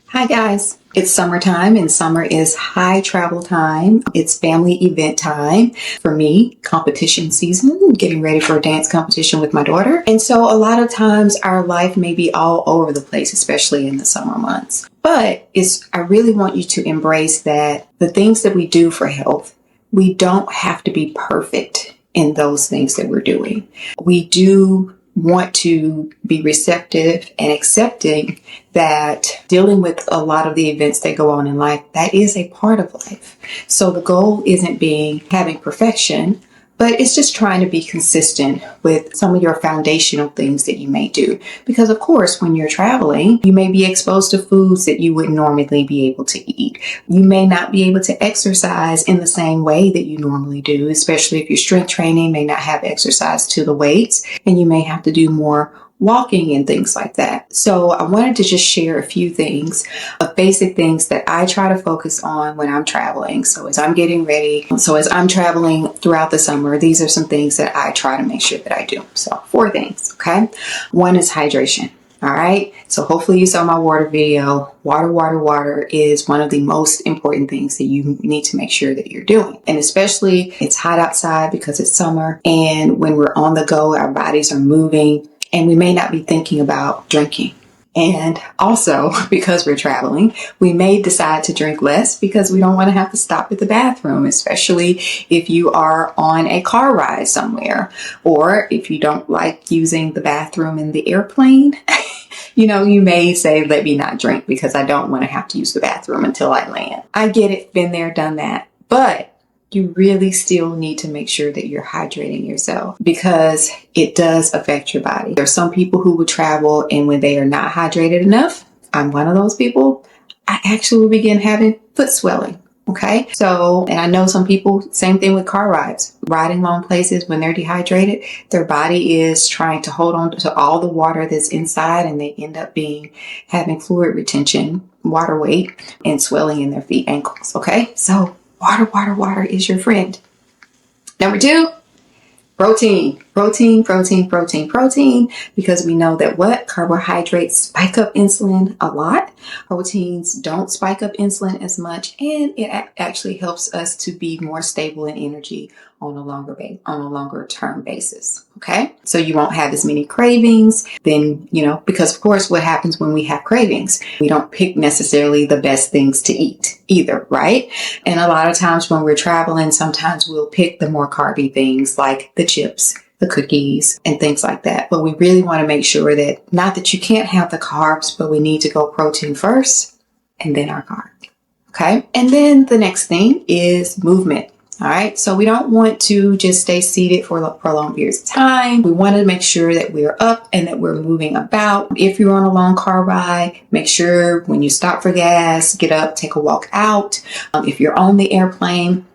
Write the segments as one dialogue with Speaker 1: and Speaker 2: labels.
Speaker 1: Hi guys, it's summertime and summer is high travel time. It's family event time. For me, competition season, getting ready for a dance competition with my daughter. And so a lot of times our life may be all over the place, especially in the summer months. But I really want you to embrace that the things that we do for health, we don't have to be perfect in those things that we're doing. We do want to be receptive and accepting that dealing with a lot of the events that go on in life, that is a part of life. So the goal isn't having perfection, but it's just trying to be consistent with some of your foundational things that you may do. Because of course, when you're traveling, you may be exposed to foods that you wouldn't normally be able to eat. You may not be able to exercise in the same way that you normally do, especially if your strength training may not have exercise to the weights, and you may have to do more walking and things like that. So I wanted to just share a few things of basic things that I try to focus on when I'm traveling. So as I'm getting ready, as I'm traveling throughout the summer, these are some things that I try to make sure that I do. So 4 things, okay? 1 is hydration. All right. So hopefully you saw my water video. Water is one of the most important things that you need to make sure that you're doing. And especially it's hot outside because it's summer. And when we're on the go, our bodies are moving and we may not be thinking about drinking. And also because we're traveling, we may decide to drink less because we don't want to have to stop at the bathroom, especially if you are on a car ride somewhere, or if you don't like using the bathroom in the airplane. You may say, let me not drink because I don't want to have to use the bathroom until I land. I get it. Been there, done that. But you really still need to make sure that you're hydrating yourself because it does affect your body. There are some people who will travel and when they are not hydrated enough, I'm one of those people, I actually will begin having foot swelling. Okay. So, and I know some people, same thing with car rides, riding long places when they're dehydrated, their body is trying to hold on to all the water that's inside and they end up having fluid retention, water weight, and swelling in their feet, ankles. Okay. So water is your friend. Number 2, protein, because we know that carbohydrates spike up insulin a lot. Proteins don't spike up insulin as much, and it actually helps us to be more stable in energy on a longer term basis. Okay. So you won't have as many cravings then, because of course what happens when we have cravings, we don't pick necessarily the best things to eat either. Right. And a lot of times when we're traveling, sometimes we'll pick the more carby things like the chips, the cookies, and things like that. But we really want to make sure that not that you can't have the carbs, but we need to go protein first and then our carbs. Okay. And then the next thing is movement. All right. So we don't want to just stay seated for long periods of time. We want to make sure that we're up and that we're moving about. If you're on a long car ride, make sure when you stop for gas, get up, take a walk out. If you're on the airplane,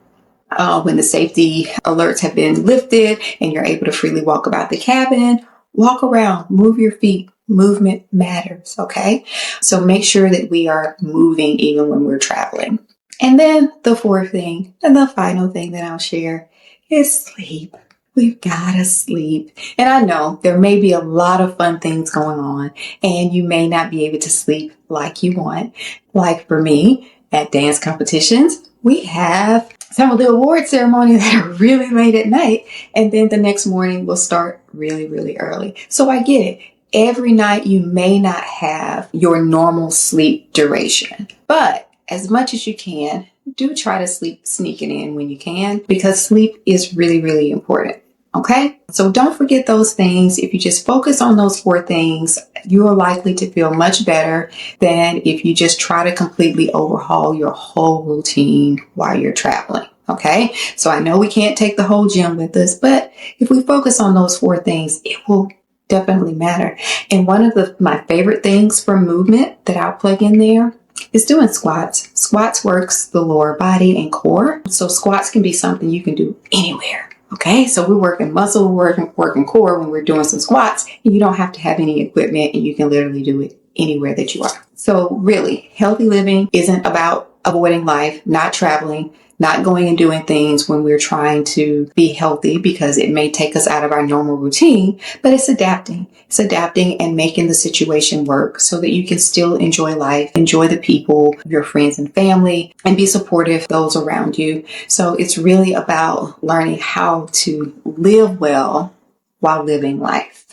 Speaker 1: when the safety alerts have been lifted and you're able to freely walk about the cabin, walk around, move your feet. Movement matters. Okay. So make sure that we are moving even when we're traveling. And then the 4th thing and the final thing that I'll share is sleep. We've got to sleep. And I know there may be a lot of fun things going on and you may not be able to sleep like you want. Like for me at dance competitions, we have some of the award ceremonies that are really late at night. And then the next morning we'll start really, really early. So I get it. Every night you may not have your normal sleep duration, but as much as you can, do try to sneak it in when you can, because sleep is really, really important. Okay. So don't forget those things. If you just focus on those 4 things, you are likely to feel much better than if you just try to completely overhaul your whole routine while you're traveling. Okay. So I know we can't take the whole gym with us, but if we focus on those 4 things, it will definitely matter. And one of my favorite things for movement that I'll plug in there is doing squats. Squats works the lower body and core. So squats can be something you can do anywhere. Okay. So we're working muscle, working core when we're doing some squats, and you don't have to have any equipment and you can literally do it anywhere that you are. So really, healthy living isn't about avoiding life, not traveling, not going and doing things when we're trying to be healthy because it may take us out of our normal routine, but it's adapting. It's adapting and making the situation work so that you can still enjoy life, enjoy the people, your friends and family, and be supportive of those around you. So it's really about learning how to live well while living life.